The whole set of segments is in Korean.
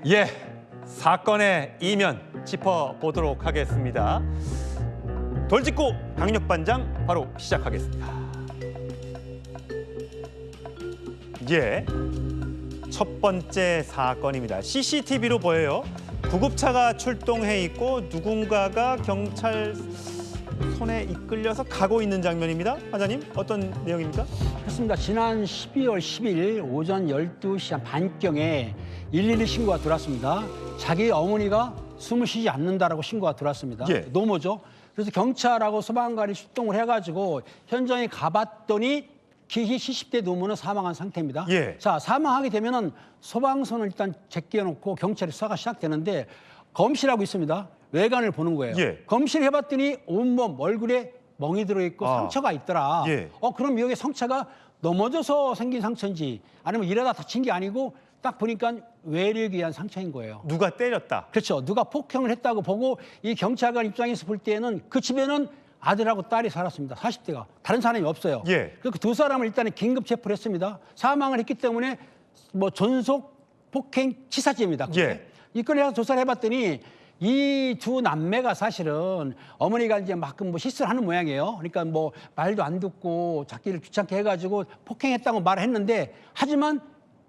예, 사건의 이면 짚어보도록 하겠습니다. 돌직구 강력반장 바로 시작하겠습니다. 예, 첫 번째 사건입니다. CCTV로 보여요. 구급차가 출동해 있고 누군가가 경찰 손에 이끌려서 가고 있는 장면입니다. 반장님, 어떤 내용입니까? 그렇습니다. 지난 12월 10일 오전 12시 한 반경에 112 신고가 들어왔습니다. 자기 어머니가 숨을 쉬지 않는다라고 신고가 들어왔습니다. 예. 노모죠. 그래서 경찰하고 소방관이 출동을 해가지고 현장에 가봤더니 기희 70대 노모는 사망한 상태입니다. 예. 자, 사망하게 되면은 소방선을 일단 제껴놓고 경찰이 수사가 시작되는데 검시라고 있습니다. 외관을 보는 거예요. 예. 검시를 해봤더니 온몸 얼굴에 멍이 들어있고 상처가 있더라. 예. 그럼 여기 상처가 넘어져서 생긴 상처인지 아니면 일하다 다친 게 아니고 딱 보니까 외래에 의한 상처인 거예요. 누가 때렸다. 그렇죠. 누가 폭행을 했다고 보고 이 경찰관 입장에서 볼 때는 그 집에는 아들하고 딸이 살았습니다. 40대가. 다른 사람이 없어요. 예. 그래서 그 두 사람을 일단은 긴급 체포를 했습니다. 사망을 했기 때문에 뭐 전속 폭행 치사죄입니다. 예. 이걸 해서 조사를 해봤더니 이 두 남매가 사실은 어머니가 이제 막 뭐 실수를 하는 모양이에요. 그러니까 뭐 말도 안 듣고 잡기를 귀찮게 해가지고 폭행했다고 말을 했는데 하지만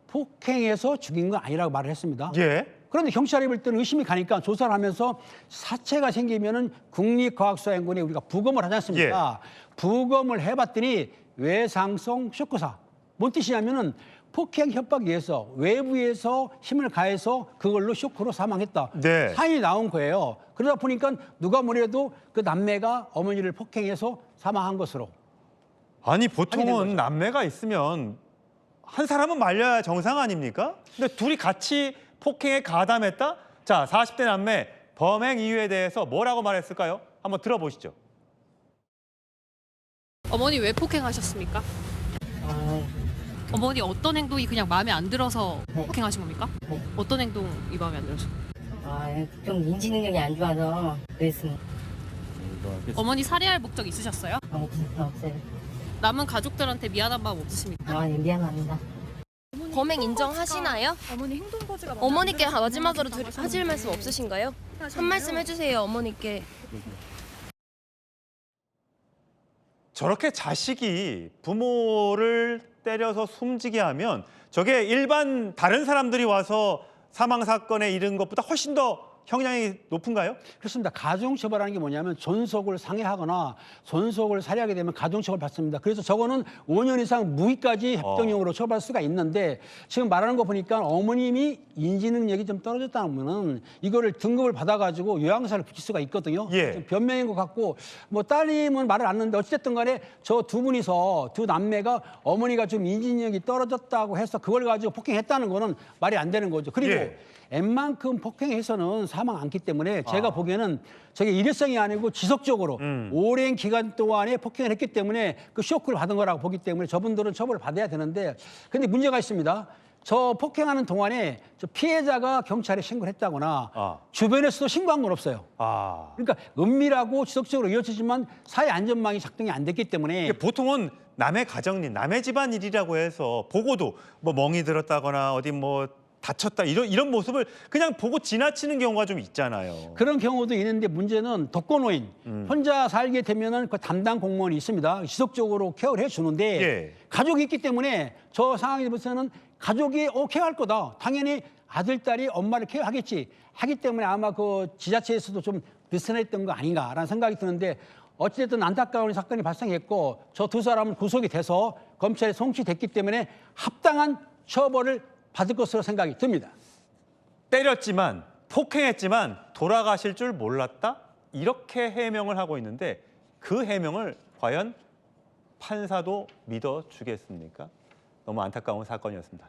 폭행해서 죽인 건 아니라고 말을 했습니다. 예. 그런데 경찰이 볼 때는 의심이 가니까 조사를 하면서 사체가 생기면은 국립과학수사연구원에 우리가 부검을 하지 않습니까? 부검을 해봤더니 외상성 쇼크사. 뭔 뜻이냐면은 폭행 협박에 의해서 외부에서 힘을 가해서 그걸로 쇼크로 사망했다. 네. 사인이 나온 거예요. 그러다 보니까 누가 뭐래도 그 남매가 어머니를 폭행해서 사망한 것으로. 아니, 확인된 보통은 거죠. 남매가 있으면 한 사람은 말려야 정상 아닙니까? 근데 둘이 같이 폭행에 가담했다? 자, 40대 남매 범행 이유에 대해서 뭐라고 말했을까요? 한번 들어보시죠. 어머니 왜 폭행하셨습니까? 어머니 어떤 행동이 그냥 마음에 안 들어서 폭행하신 겁니까? 네. 어떤 행동이 마음에 안 들어서? 좀 인지 능력이 안 좋아서 그랬습니다. 어머니 살해할 목적 있으셨어요? 없어요. 남은 가족들한테 미안한 마음 없으십니까? 미안합니다. 범행 인정하시나요? 어머니 행동 거지가 어머니께 마지막으로 하실 말씀 없으신가요? 한 말씀 해주세요, 어머니께. 저렇게 자식이 부모를 때려서 숨지게 하면 저게 일반 다른 사람들이 와서 사망 사건에 이른 것보다 훨씬 더 형량이 높은가요? 그렇습니다. 가중처벌하는 게 뭐냐면 존속을 상해하거나 존속을 살해하게 되면 가중처벌 받습니다. 그래서 저거는 5년 이상 무기까지 협정형으로 처벌할 수가 있는데 지금 말하는 거 보니까 어머님이 인지 능력이 좀 떨어졌다면은 이거를 등급을 받아가지고 요양사를 붙일 수가 있거든요. 예. 변명인 것 같고 뭐 따님은 말을 안 했는데 어찌됐든 간에 저 두 분이서 두 남매가 어머니가 좀 인지 능력이 떨어졌다고 해서 그걸 가지고 폭행했다는 거는 말이 안 되는 거죠. 그리고 예. 웬만큼 폭행해서는 사망 않기 때문에 제가 보기에는 저게 일회성이 아니고 지속적으로 오랜 기간 동안에 폭행을 했기 때문에 그 쇼크를 받은 거라고 보기 때문에 저분들은 처벌을 받아야 되는데 근데 문제가 있습니다. 저 폭행하는 동안에 저 피해자가 경찰에 신고를 했다거나 주변에서도 신고한 건 없어요. 그러니까 은밀하고 지속적으로 이어지지만 사회 안전망이 작동이 안 됐기 때문에 이게 보통은 남의 가정일, 남의 집안 일이라고 해서 보고도 뭐 멍이 들었다거나 어디 뭐 다쳤다 이런 모습을 그냥 보고 지나치는 경우가 좀 있잖아요. 그런 경우도 있는데 문제는 독거노인 혼자 살게 되면은 그 담당 공무원이 있습니다. 지속적으로 케어를 해주는데 예. 가족이 있기 때문에 저 상황에 대해서는 가족이 케어할 거다. 당연히 아들, 딸이 엄마를 케어하겠지. 하기 때문에 아마 그 지자체에서도 좀 느슨했던 거 아닌가라는 생각이 드는데 어찌됐든 안타까운 사건이 발생했고 저 두 사람은 구속이 돼서 검찰에 송치됐기 때문에 합당한 처벌을 받을 것으로 생각이 듭니다. 때렸지만 폭행했지만 돌아가실 줄 몰랐다? 이렇게 해명을 하고 있는데 그 해명을 과연 판사도 믿어주겠습니까? 너무 안타까운 사건이었습니다.